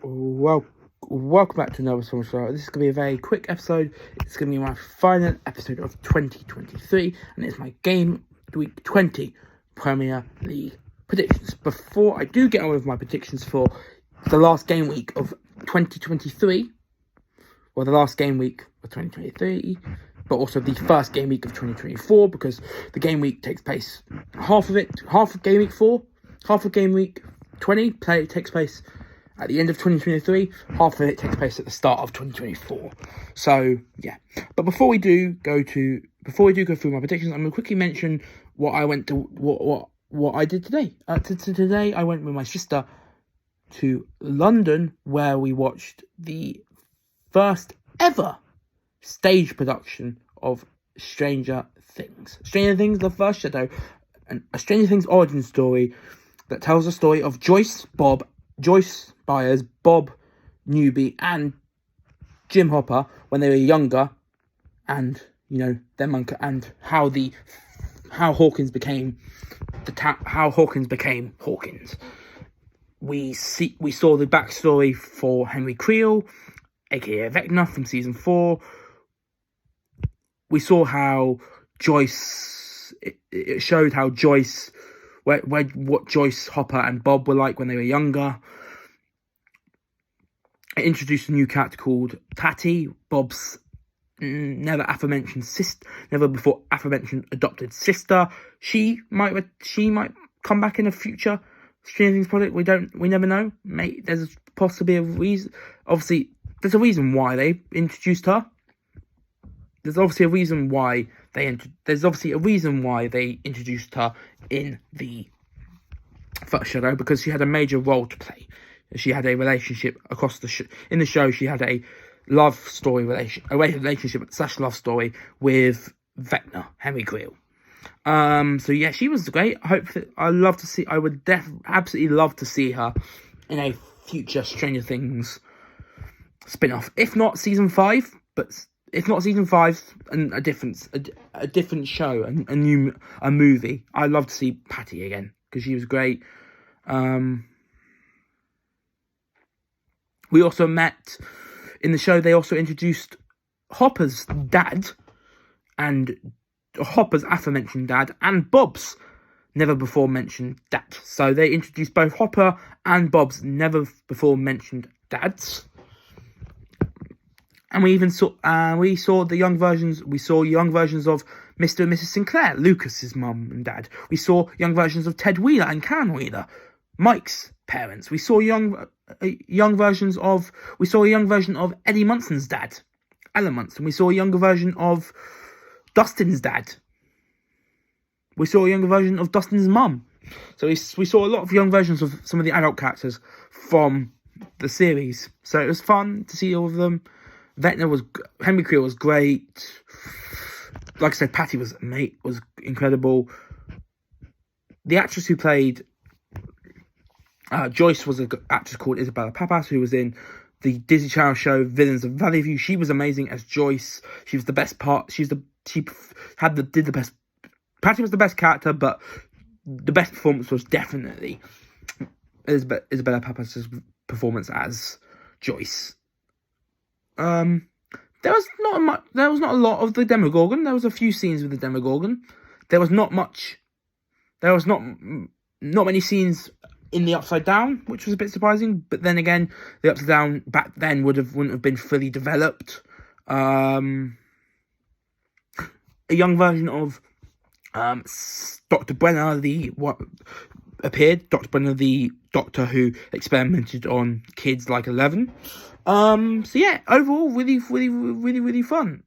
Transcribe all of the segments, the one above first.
Well, welcome back to another Summer Show. This is going to be a very quick episode. It's going to be my final episode of 2023, and it's my Game Week 20 Premier League predictions. Before I do get on with my predictions for the last game week of 2023, well, the last game week of 2023, but also the first game week of 2024, because the game week takes place, half of game week 4, half of game week 20 takes place at the end of 2023, half of it takes place at the start of 2024. So yeah, but before we do go through my predictions, I'm going to quickly mention what I did today. Today I went with my sister to London, where we watched the first ever stage production of Stranger Things. Stranger Things: The First Shadow, and a Stranger Things origin story that tells the story of Joyce Byers, Bob Newby, and Jim Hopper when they were younger, and their monk, and how Hawkins became Hawkins. We saw the backstory for Henry Creel, aka Vecna, from season 4. We saw how Joyce. It showed how Joyce, what Joyce, Hopper, and Bob were like when they were younger. It introduced a new character called Patty, Bob's never before aforementioned adopted sister. She might come back in a future Stranger Things project. We never know. There's possibly a reason. Obviously, there's a reason why they introduced her. There's obviously a reason why they introduced her in the First Shadow, because she had a major role to play. She had a relationship across in the show. She had a relationship / love story with Vecna, Henry Creel. So yeah, she was great. I would absolutely love to see her in a future Stranger Things spin-off. If not season 5, and a different show, a movie. I'd love to see Patty again, because she was great. We also met in the show. They also introduced Hopper's dad, and Hopper's aforementioned dad, and Bob's never before mentioned dad. So they introduced both Hopper and Bob's never before mentioned dads. And we even saw young versions of Mr. and Mrs. Sinclair, Lucas's mum and dad. We saw young versions of Ted Wheeler and Karen Wheeler, Mike's parents. We saw a young version of Eddie Munson's dad, Alan Munson. We saw a younger version of Dustin's dad. We saw a younger version of Dustin's mum. So we saw a lot of young versions of some of the adult characters from the series. So it was fun to see all of them. Henry Creel was great. Like I said, Patty was incredible. The actress who played Joyce was an actress called Isabella Pappas, who was in the Disney Channel show Villains of Valley View. She was amazing as Joyce. She was the best part. Patty was the best character, but the best performance was definitely Isabella Pappas' performance as Joyce. There was not a lot of the Demogorgon. There was a few scenes with the Demogorgon. There was not many scenes in the Upside Down, which was a bit surprising. But then again, the Upside Down back then wouldn't have been fully developed. A young version of Dr. Brenner, appeared. Dr. Brenner, the doctor who experimented on kids like 11. So yeah, overall, really, really, really, really fun.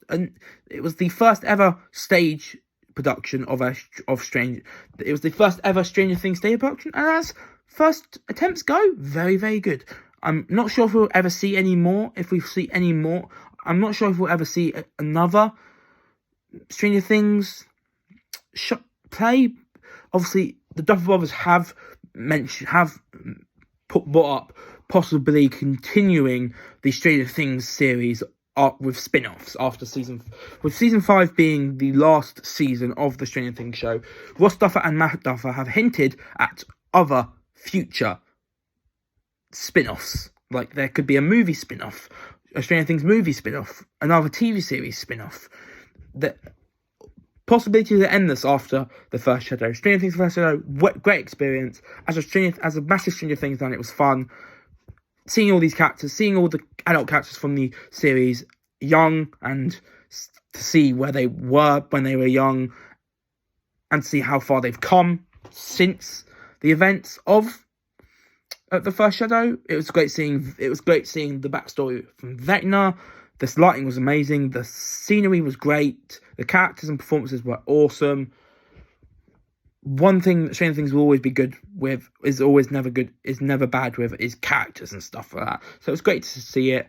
And it was the first ever stage production It was the first ever Stranger Things stage production, and as first attempts go, very, very good. I'm not sure if we'll ever see any more. I'm not sure if we'll ever see another Stranger Things play. Obviously, the Duffer Brothers have brought up possibly continuing the Stranger Things series with spin-offs with season 5 being the last season of the Stranger Things show. Ross Duffer and Matt Duffer have hinted at other future spin-offs Like, there could be a movie spin-off, a Stranger Things movie spin-off, another TV series spin-off. The possibility to end this after the first Shadow. Stranger Things First Shadow, great experience. As a massive Stranger Things fan, it was fun. Seeing all these characters, seeing all the adult characters from the series young, and to see where they were when they were young, and see how far they've come since the events of the first Shadow. It was great seeing the backstory from Vecna. The lighting was amazing. The scenery was great. The characters and performances were awesome. One thing that Stranger Things will always be good with, is never bad with, is characters and stuff like that. So it was great to see it.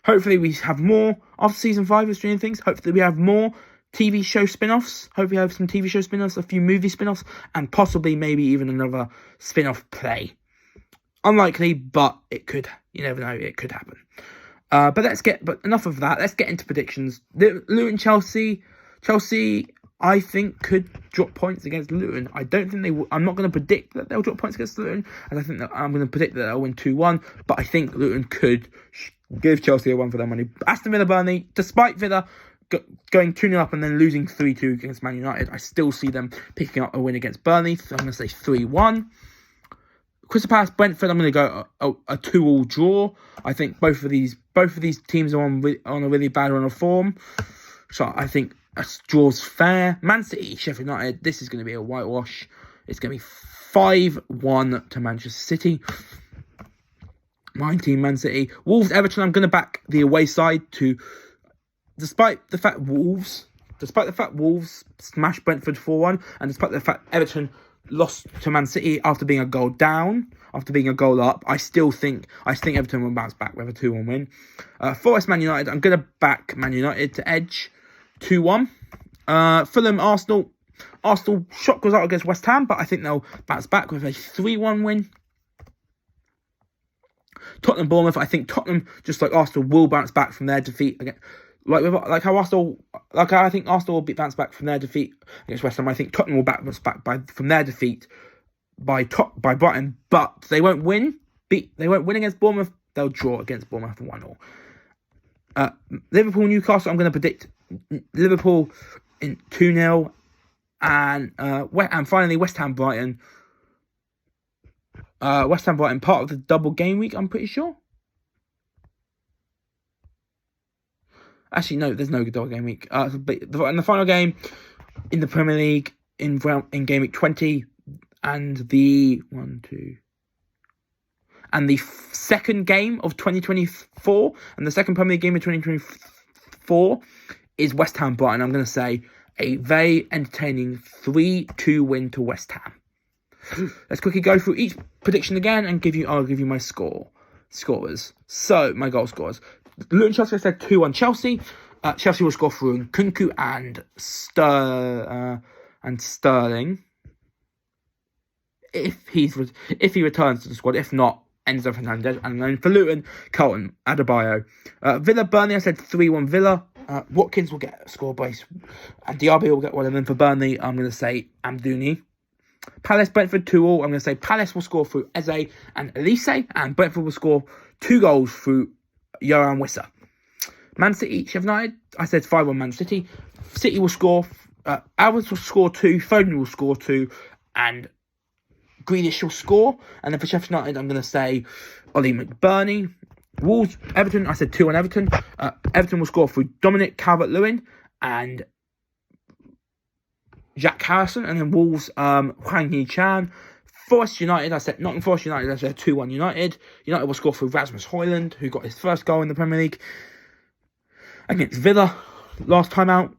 Hopefully we have more after season 5 of Stranger Things. Hopefully we have more TV show spin-offs. Hopefully we have some TV show spin-offs, a few movie spin-offs, and possibly maybe even another spin-off play. Unlikely, but it could. You never know. It could happen. But enough of that. Let's get into predictions. Luton Chelsea. Chelsea, I think, could drop points against Luton. I don't think they will. I'm not going to predict that they'll drop points against Luton, and I think that I'm going to predict that they'll win 2-1. But I think Luton could give Chelsea a run for their money. Aston Villa, Burnley, despite Villa going 2-0 up and then losing 3-2 against Man United, I still see them picking up a win against Burnley. So I'm going to say 3-1. Crystal Palace, Brentford, I'm going to go a 2-2 draw. I think both of these teams are on a really bad run of form. So I think a draw's fair. Man City, Sheffield United, this is going to be a whitewash. It's going to be 5-1 to Manchester City. My team, Man City. Wolves, Everton, I'm going to back the away side to... Despite the fact Wolves smashed Brentford 4-1, and despite the fact Everton lost to Man City after being a goal down, after being a goal up, I think Everton will bounce back with a 2-1 win. Forest, Man United, I'm going to back Man United to edge 2-1. Fulham, Arsenal, shot goes out against West Ham, but I think they'll bounce back with a 3-1 win. Tottenham, Bournemouth, I think Tottenham, just like Arsenal, will bounce back from their defeat against... Like how I think Arsenal will bounce back from their defeat against West Ham. I think Tottenham will bounce back from their defeat by Brighton, but they won't win. They won't win against Bournemouth. They'll draw against Bournemouth 1-0. Liverpool, Newcastle. I'm going to predict Liverpool in 2-0, and finally West Ham, Brighton. West Ham, Brighton, part of the double game week, I'm pretty sure. Actually, no, there's no double game week. And the final game in the Premier League in game week 20, and the second game of 2024, and the second Premier League game of 2024 is West Ham Brighton. I'm going to say a very entertaining 3-2 win to West Ham. Let's quickly go through each prediction again and I'll give you my scorers. So, my goal scorers. Luton Chelsea, I said 2-1 Chelsea. Chelsea will score through Nkunku and Sterling. If he returns to the squad. If not, Enzo Fernandez. And then for Luton, Carlton, Adebayo. Villa, Burnley, I said 3-1 Villa. Watkins will get a score base, and Diaby will get one. And then for Burnley, I'm going to say Amdouni. Palace, Brentford 2-2. I'm going to say Palace will score through Eze and Elise, and Brentford will score 2 goals through Yoran Wissa. Man City, Sheffield United, I said 5-1 Man City. City will score, Alvarez will score 2, Foden will score 2, and Grealish will score. And then for Sheffield United, I'm going to say Ollie McBurney. Wolves, Everton, I said 2-1 Everton. Everton will score through Dominic Calvert-Lewin and Jack Harrison. And then Wolves, Hwang Hee-chan. Forest United, I said Nottingham Forest United, I said 2-1 United. United will score through Rasmus Højlund, who got his first goal in the Premier League against Villa last time out.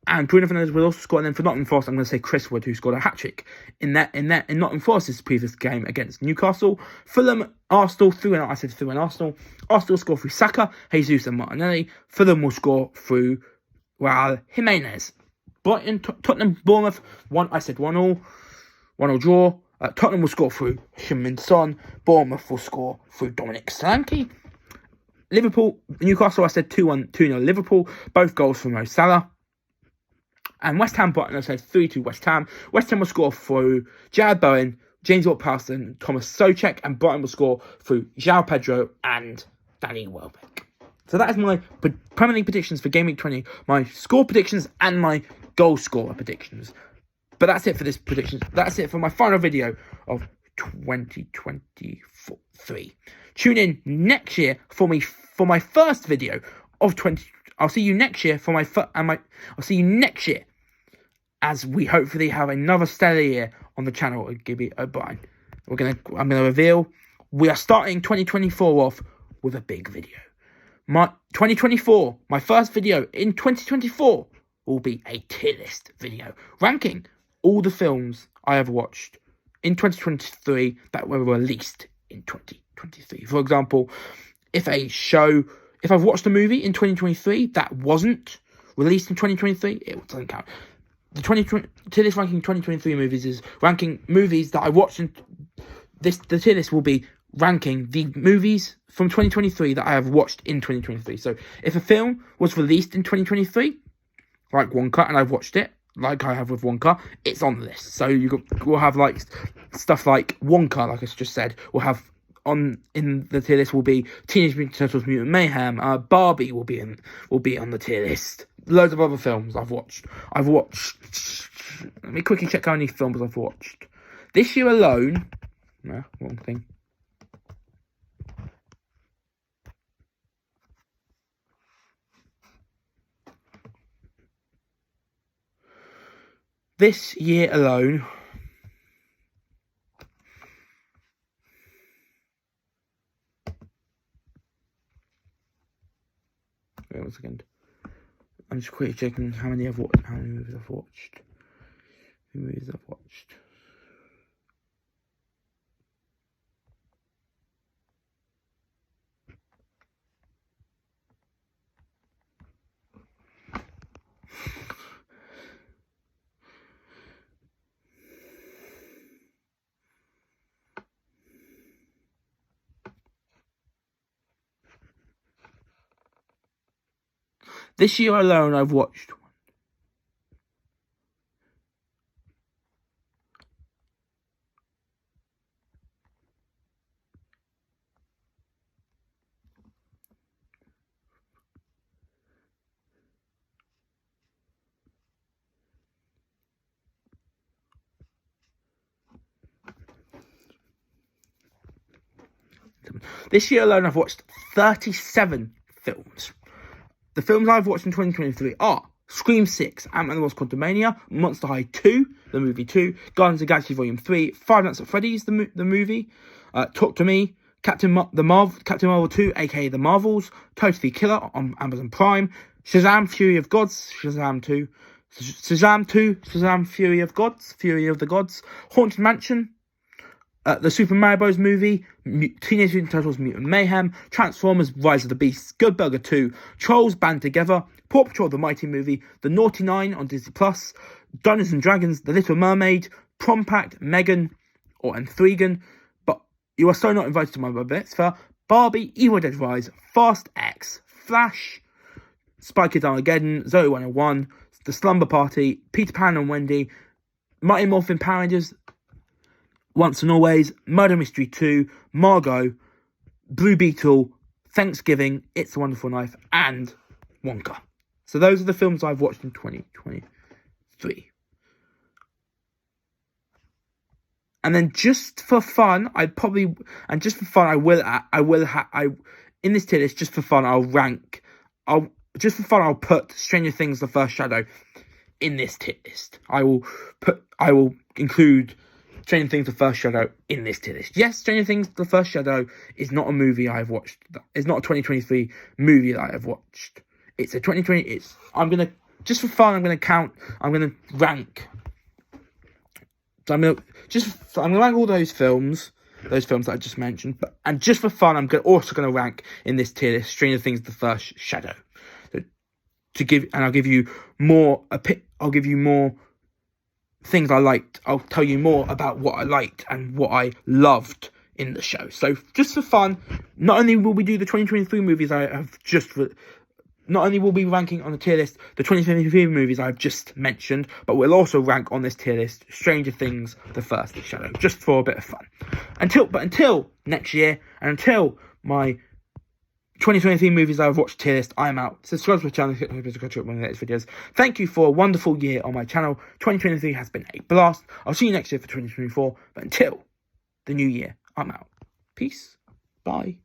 And Bruno Fernandes will also score. And then for Nottingham Forest, I'm going to say Chris Wood, who scored a hat-trick in Nottingham Forest's previous game against Newcastle. Fulham, Arsenal, 3-1. I said 3-1 Arsenal. Arsenal will score through Saka, Jesus and Martinelli. Fulham will score through Raul Jimenez. Brighton, Tottenham, Bournemouth, I said 1-1. 1-1 draw. Tottenham will score through Heung-min Son. Bournemouth will score through Dominic Solanke. Liverpool, Newcastle, I said 2-0 Liverpool. Both goals from Mo Salah. And West Ham, Brighton, I said 3-2 West Ham. West Ham will score through Jared Bowen, James Ward-Prowse, Thomas Soucek, and Brighton will score through João Pedro and Danny Welbeck. So that is my Premier League predictions for Game Week 20, my score predictions and my goal scorer predictions. But that's it for this prediction. That's it for my final video of 2023. Tune in next year for my first video of 20. I'll see you next year for I'll see you next year as we hopefully have another stellar year on the channel at Gibby O'Brien. I'm gonna reveal we are starting 2024 off with a big video. My 2024, my first video in 2024 will be a tier list video ranking all the films I have watched in 2023 that were released in 2023. For example, if I've watched a movie in 2023 that wasn't released in 2023, it doesn't count. The tier list ranking 2023 movies is ranking movies that I watched in the tier list will be ranking the movies from 2023 that I have watched in 2023. So if a film was released in 2023, like Wonka, and I've watched it, like I have with Wonka, it's on the list. So we'll have like stuff like Wonka, like I just said, we'll have in the tier list will be Teenage Mutant Turtles: Mutant Mayhem. Barbie will be on the tier list. Loads of other films I've watched. Let me quickly check how many films I've watched this year alone. No, wrong thing. This year alone, wait 1 second. I'm just quickly checking how many movies I've watched. This year alone, I've watched This year alone, I've watched 37 films. The films I've watched in 2023 are Scream 6, Ant-Man and the Wasp: Quantumania, Monster High 2, the movie 2, Guardians of the Galaxy Volume 3, Five Nights at Freddy's, the movie, Talk to Me, Captain Marvel 2, aka The Marvels, Totally Killer on Amazon Prime, Shazam! Fury of Gods, Shazam 2, Shazam! Fury of the Gods, Haunted Mansion, the Super Mario Bros. Movie, Teenage Mutant Turtles: Mutant Mayhem, Transformers: Rise of the Beasts, Good Burger 2, Trolls Band Together, Paw Patrol: The Mighty Movie, The Naughty Nine on Disney+, Dungeons and Dragons: The Little Mermaid, Prom Pact, Megan, and Threegan, But You Are So Not Invited to My Mitzvah, Barbie, Evil Dead Rise, Fast X, Flash, Spy Kids Armageddon, Zoe 101, The Slumber Party, Peter Pan and Wendy, Mighty Morphin Power Rangers, Once and Always, Murder Mystery 2, Margot, Blue Beetle, Thanksgiving, It's a Wonderful Life, and Wonka. So those are the films I've watched in 2023. And then just for fun, in this tier list, just for fun, I'll put Stranger Things: The First Shadow in this tier list. I will include Stranger Things: The First Shadow in this tier list. Yes, Stranger Things: The First Shadow is not a movie I've watched. It's not a 2023 movie that I have watched. It's a 2020. I'm gonna rank. So I'm gonna rank all those films that I just mentioned. And just for fun, I'm also gonna rank in this tier list Stranger Things: The First Shadow. I'll give you more things I liked. I'll tell you more about what I liked and what I loved in the show. So just for fun, not only will we do the 2023 movies I have just not only will we be ranking on the tier list the 2023 movies I've just mentioned, but we'll also rank on this tier list Stranger Things: The First Shadow, just for a bit of fun. Until next year, and until my 2023 movies I've watched tier list, I'm out. Subscribe to my channel to catch up on the next videos. Thank you for a wonderful year on my channel. 2023 has been a blast. I'll see you next year for 2024. But until the new year, I'm out. Peace. Bye.